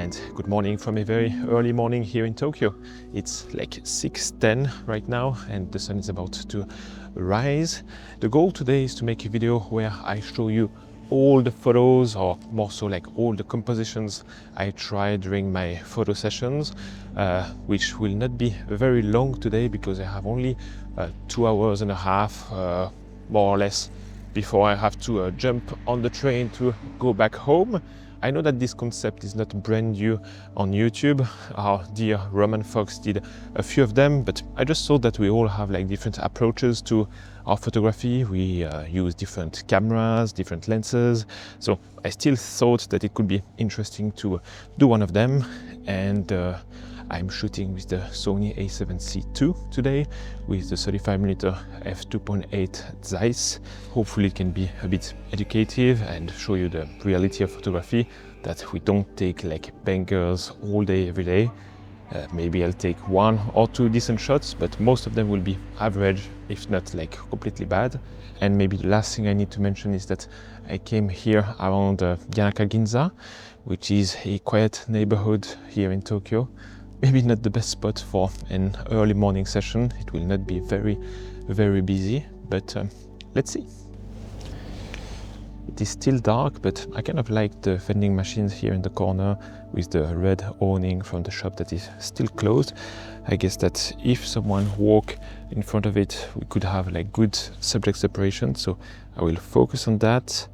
and good morning from a very early morning here in Tokyo. It's like 6:10 right now and the sun is about to rise. The goal today is to make a video where I show you all the photos, or more so like all the compositions I tried during my photo sessions, which will not be very long today because I have only 2 hours and a half, more or less, before I have to jump on the train to go back home. I know that this concept is not brand new on YouTube. Our dear Roman Fox did a few of them, but I just thought that we all have like different approaches to our photography. We use different cameras, different lenses. So I still thought that it could be interesting to do one of them. And I'm shooting with the Sony a7C II today with the 35mm f2.8 Zeiss. Hopefully it can be a bit educative and show you the reality of photography, that we don't take like bangers all day, every day. Maybe I'll take 1 or 2 decent shots, but most of them will be average, if not like completely bad. And maybe the last thing I need to mention is that I came here around Yanaka Ginza, which is a quiet neighborhood here in Tokyo. Maybe not the best spot for an early morning session. It will not be very, very busy, but let's see. It is still dark, but I kind of like the vending machines here in the corner with the red awning from the shop that is still closed. I guess that if someone walk in front of it, we could have like good subject separation. So I will focus on that.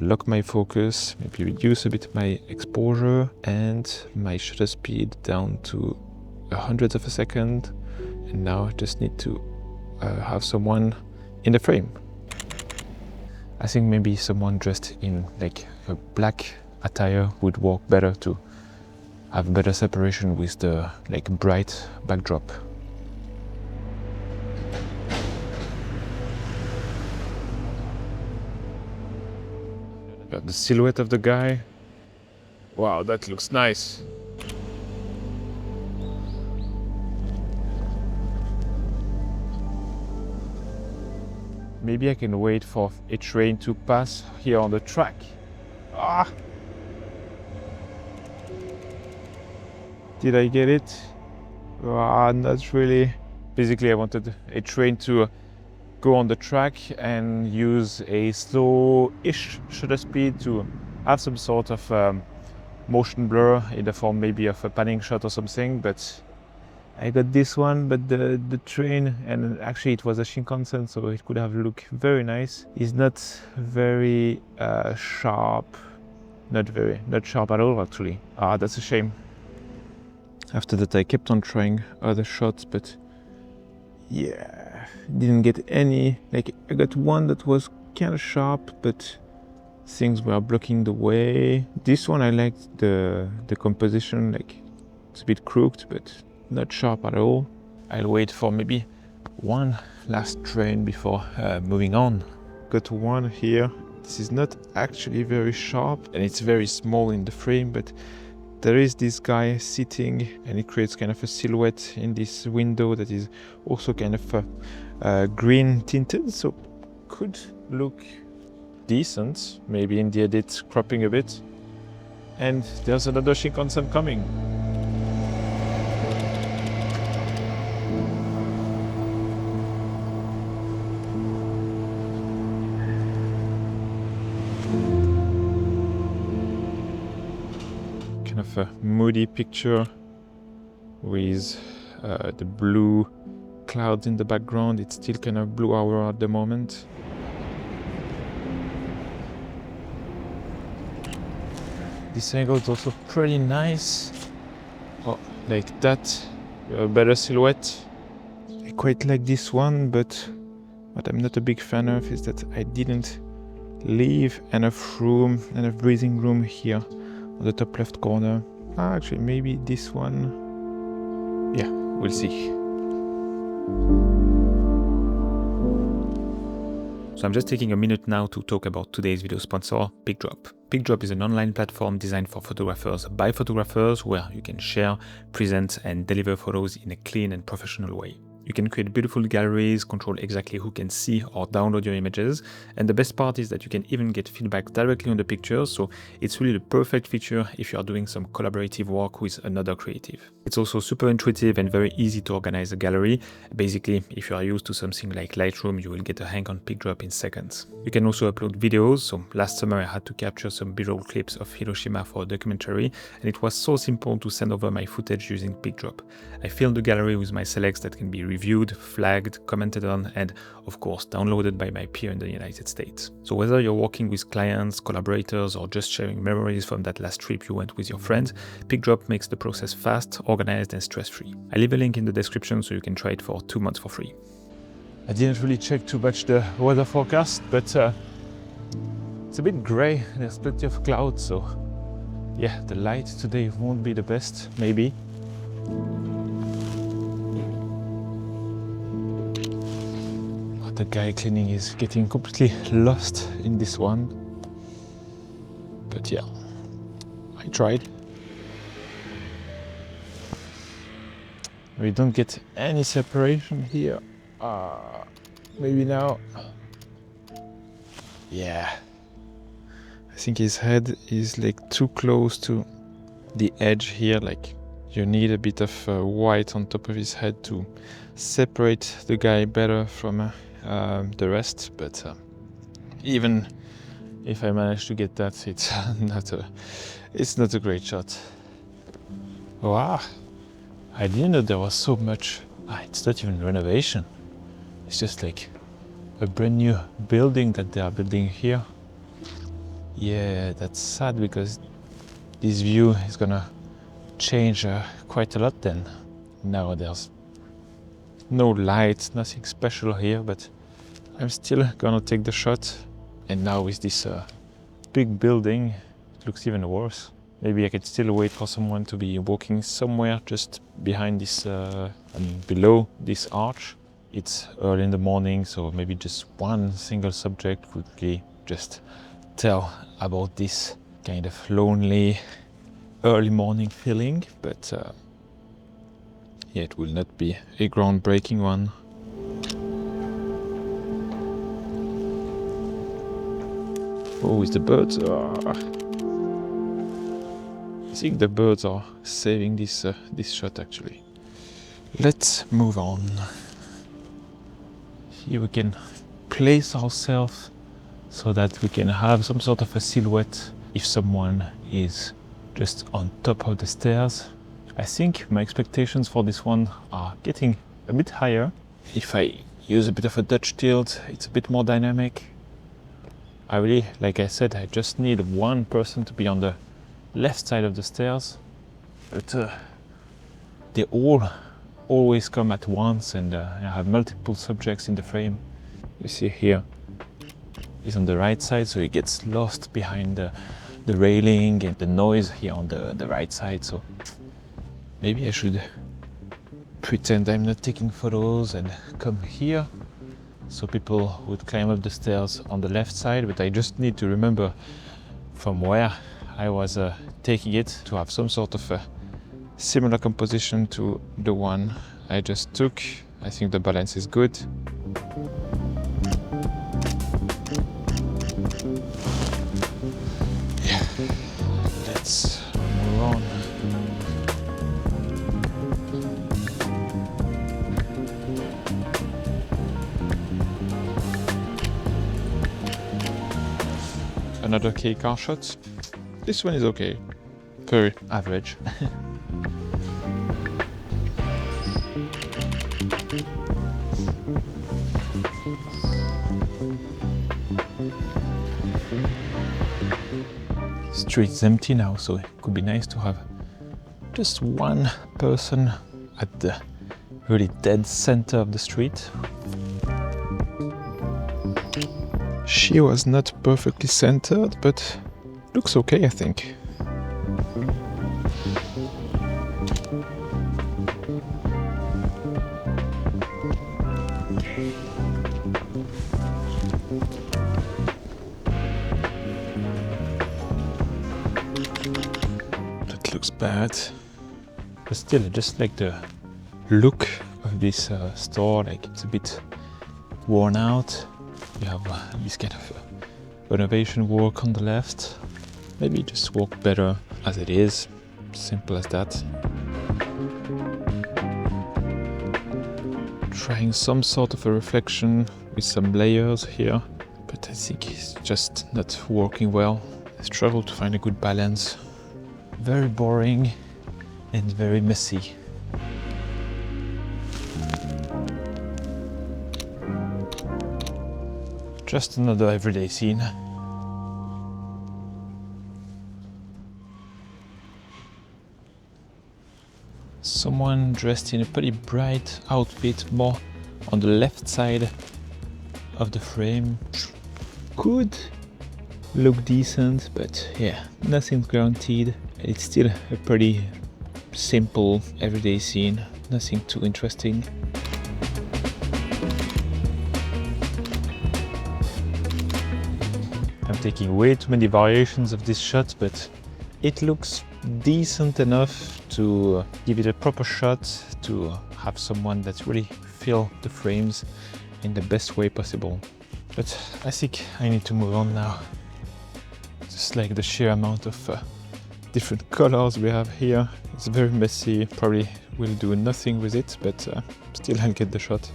Lock my focus, maybe reduce a bit my exposure and my shutter speed down to 100th of a second. And now I just need to have someone in the frame. I think maybe someone dressed in like a black attire would work better to have better separation with the like bright backdrop. Got the silhouette of the guy. Wow, that looks nice. Maybe I can wait for a train to pass here on the track. Ah! Did I get it? Ah, not really. Basically, I wanted a train to go on the track and use a slow-ish shutter speed to have some sort of motion blur in the form maybe of a panning shot or something, but I got this one, but the train, and actually it was a Shinkansen, so it could have looked very nice, is not very sharp. Not sharp at all, actually. Ah, that's a shame. After that I kept on trying other shots, but yeah, didn't get any. Like, I got one that was kind of sharp, but things were blocking the way. This one I liked the composition, like it's a bit crooked, but not sharp at all. I'll wait for maybe one last train before moving on. Got one here. This is not actually very sharp and it's very small in the frame, but there is this guy sitting and it creates kind of a silhouette in this window that is also kind of green tinted, so could look decent, maybe in the edit cropping a bit. And there's another Shinkansen coming. Kind of a moody picture with the blue clouds in the background. It's still kind of blue hour at the moment. This angle is also pretty nice. Oh, like that, a better silhouette. I quite like this one, but what I'm not a big fan of is that I didn't leave enough room, enough breathing room here on the top left corner. Actually, maybe this one. Yeah, we'll see. So I'm just taking a minute now to talk about today's video sponsor, PicDrop. PicDrop is an online platform designed for photographers by photographers, where you can share, present and deliver photos in a clean and professional way. You can create beautiful galleries, control exactly who can see or download your images, and the best part is that you can even get feedback directly on the pictures, so it's really the perfect feature if you are doing some collaborative work with another creative. It's also super intuitive and very easy to organize a gallery. Basically, if you are used to something like Lightroom, you will get a hang on PicDrop in seconds. You can also upload videos, so last summer I had to capture some visual clips of Hiroshima for a documentary, and it was so simple to send over my footage using PicDrop. I filled the gallery with my selects that can be reviewed, flagged, commented on, and of course downloaded by my peer in the United States. So whether you're working with clients, collaborators, or just sharing memories from that last trip you went with your friends, PicDrop makes the process fast, organized, and stress-free. I leave a link in the description so you can try it for 2 months for free. I didn't really check too much the weather forecast, but it's a bit grey. There's plenty of clouds, so yeah, the light today won't be the best, maybe. The guy cleaning is getting completely lost in this one. But yeah, I tried. We don't get any separation here. Maybe now. Yeah. I think his head is like too close to the edge here. Like you need a bit of white on top of his head to separate the guy better from the rest, but even if I manage to get that, it's not a great shot. Wow, I didn't know there was so much. It's not even renovation, it's just like a brand new building that they are building here. Yeah, that's sad because this view is gonna change quite a lot then. Now there's no light, nothing special here, but I'm still gonna take the shot. And now with this big building, it looks even worse. Maybe I could still wait for someone to be walking somewhere just behind this, below this arch. It's early in the morning, so maybe just one single subject could really just tell about this kind of lonely early morning feeling, but yeah, it will not be a groundbreaking one. Oh, it's the birds. I think the birds are saving this shot actually. Let's move on. Here we can place ourselves so that we can have some sort of a silhouette if someone is just on top of the stairs. I think my expectations for this one are getting a bit higher. If I use a bit of a Dutch tilt, it's a bit more dynamic. I really, like I said, I just need one person to be on the left side of the stairs, but they always come at once, and I have multiple subjects in the frame. You see here, he's on the right side, so he gets lost behind the railing and the noise here on the right side. So maybe I should pretend I'm not taking photos and come here, so people would climb up the stairs on the left side, but I just need to remember from where I was taking it to have some sort of a similar composition to the one I just took. I think the balance is good. Yeah, let's move on. Another K car shot. This one is okay, very average. Street's empty now, so it could be nice to have just one person at the really dead center of the street. She was not perfectly centered, but looks okay, I think. That looks bad, but still, I just like the look of this store, like it's a bit worn out. You have this kind of renovation work on the left. Maybe just work better as it is, simple as that. Trying some sort of a reflection with some layers here, but I think it's just not working well. I struggle to find a good balance. Very boring and very messy. Just another everyday scene. Someone dressed in a pretty bright outfit, more on the left side of the frame. Could look decent, but yeah, nothing's guaranteed. It's still a pretty simple everyday scene, nothing too interesting. I'm taking way too many variations of this shot, but it looks decent enough to give it a proper shot, to have someone that really fill the frames in the best way possible. But I think I need to move on now. Just like the sheer amount of different colors we have here. It's very messy, probably will do nothing with it, but still I'll get the shot.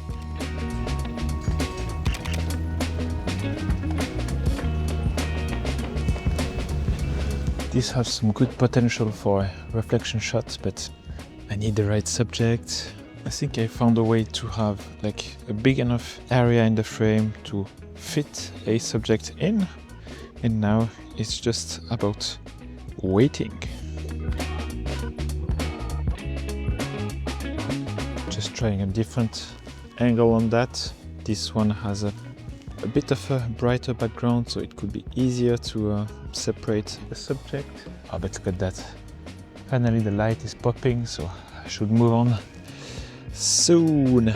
This has some good potential for a reflection shot, but I need the right subject. I think I found a way to have like a big enough area in the frame to fit a subject in, and now it's just about waiting. Just trying a different angle on that. This one has a bit of a brighter background, so it could be easier to separate the subject. Oh, but look at that. Finally the light is popping, so I should move on soon.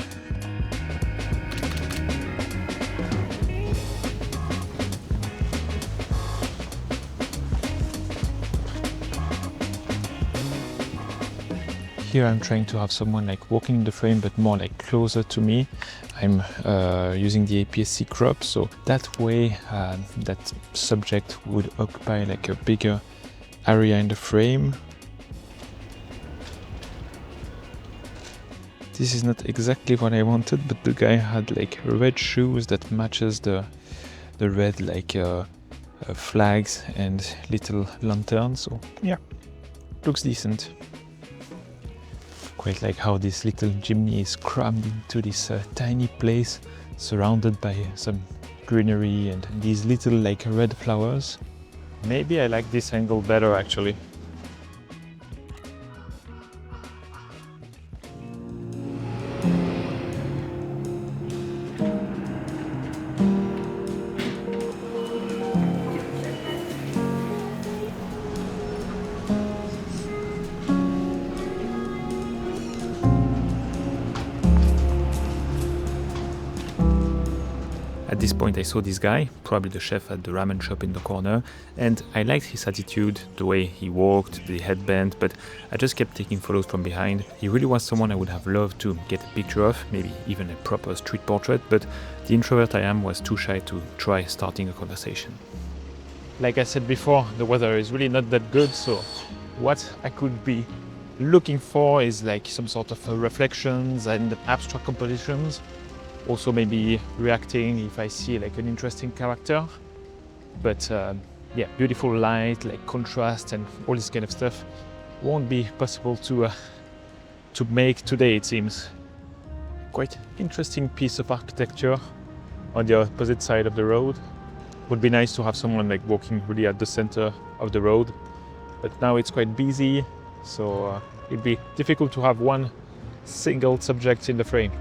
Here I'm trying to have someone like walking in the frame, but more like closer to me. I'm using the APS-C crop, so that way that subject would occupy like a bigger area in the frame. This is not exactly what I wanted, but the guy had like red shoes that matches the red like flags and little lanterns, so yeah, looks decent. Quite like how this little chimney is crammed into this tiny place, surrounded by some greenery and these little like red flowers. Maybe I like this angle better actually. At this point I saw this guy, probably the chef at the ramen shop in the corner, and I liked his attitude, the way he walked, the headband, but I just kept taking photos from behind. He really was someone I would have loved to get a picture of, maybe even a proper street portrait, but the introvert I am was too shy to try starting a conversation. Like I said before, the weather is really not that good, so what I could be looking for is like some sort of reflections and abstract compositions. Also maybe reacting if I see like an interesting character. But yeah, beautiful light, like contrast and all this kind of stuff won't be possible to make today, it seems. Quite interesting piece of architecture on the opposite side of the road. Would be nice to have someone like walking really at the center of the road. But now it's quite busy, so it'd be difficult to have one single subject in the frame.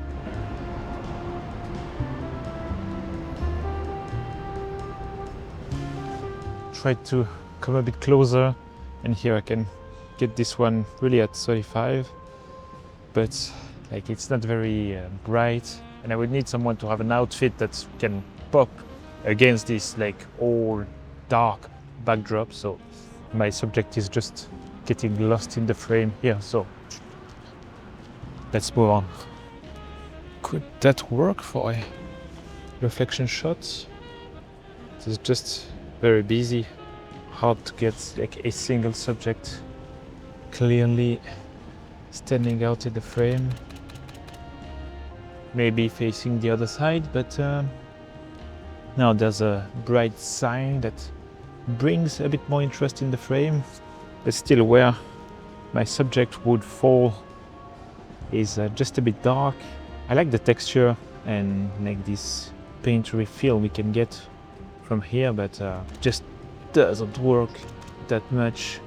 Try to come a bit closer, and here I can get this one really at 35, but like it's not very bright, and I would need someone to have an outfit that can pop against this like all dark backdrop, so my subject is just getting lost in the frame here, so let's move on. Could that work for a reflection shot? It's just very busy, hard to get like a single subject clearly standing out in the frame. Maybe facing the other side, but now there's a bright sign that brings a bit more interest in the frame, but still where my subject would fall is just a bit dark. I like the texture and like this painterly feel we can get from here, but just doesn't work that much.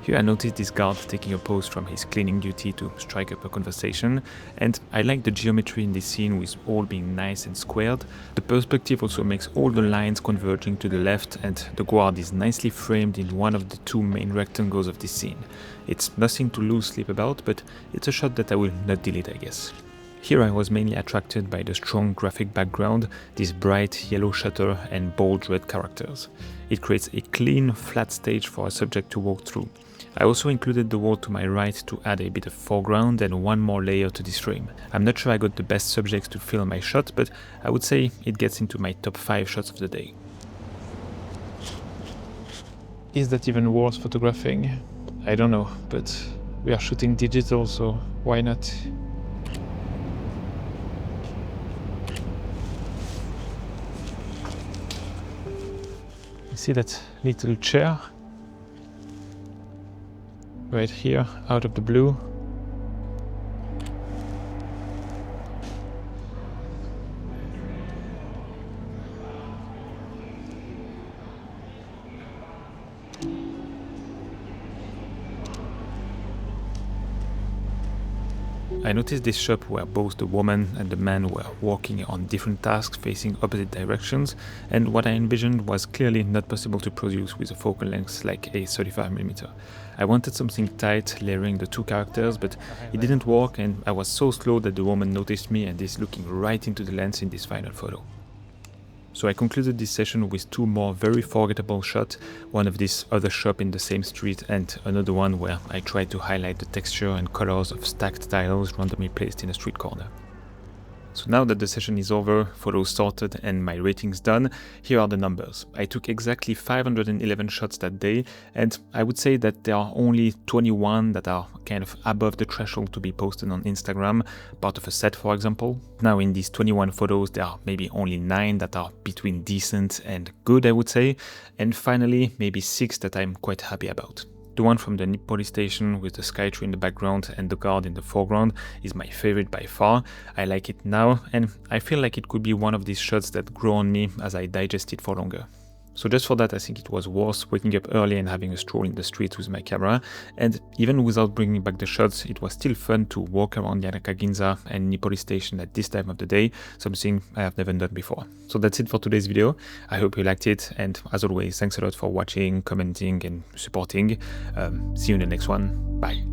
Here I noticed this guard taking a pose from his cleaning duty to strike up a conversation, and I like the geometry in this scene with all being nice and squared. The perspective also makes all the lines converging to the left, and the guard is nicely framed in one of the two main rectangles of this scene. It's nothing to lose sleep about, but it's a shot that I will not delete, I guess. Here I was mainly attracted by the strong graphic background, this bright yellow shutter and bold red characters. It creates a clean, flat stage for a subject to walk through. I also included the wall to my right to add a bit of foreground and one more layer to this frame. I'm not sure I got the best subjects to film my shot, but I would say it gets into my top 5 shots of the day. Is that even worth photographing? I don't know, but we are shooting digital, so why not? You see that little chair? Right here, out of the blue. I noticed this shop where both the woman and the man were working on different tasks facing opposite directions, and what I envisioned was clearly not possible to produce with a focal length like a 35mm. I wanted something tight, layering the two characters, but it didn't work, and I was so slow that the woman noticed me and is looking right into the lens in this final photo. So I concluded this session with 2 more very forgettable shots, one of this other shop in the same street and another one where I tried to highlight the texture and colors of stacked tiles randomly placed in a street corner. So now that the session is over, photos sorted and my ratings done, here are the numbers. I took exactly 511 shots that day, and I would say that there are only 21 that are kind of above the threshold to be posted on Instagram, part of a set for example. Now in these 21 photos there are maybe only 9 that are between decent and good, I would say, and finally maybe 6 that I'm quite happy about. The one from the Nipoli station with the skytree in the background and the guard in the foreground is my favorite by far. I like it now, and I feel like it could be one of these shots that grow on me as I digest it for longer. So just for that I think it was worth waking up early and having a stroll in the streets with my camera, and even without bringing back the shots, it was still fun to walk around Yanaka Ginza and Nipoli station at this time of the day, something I have never done before. So that's it for today's video. I hope you liked it, and as always, thanks a lot for watching, commenting and supporting. See you in the next one. Bye.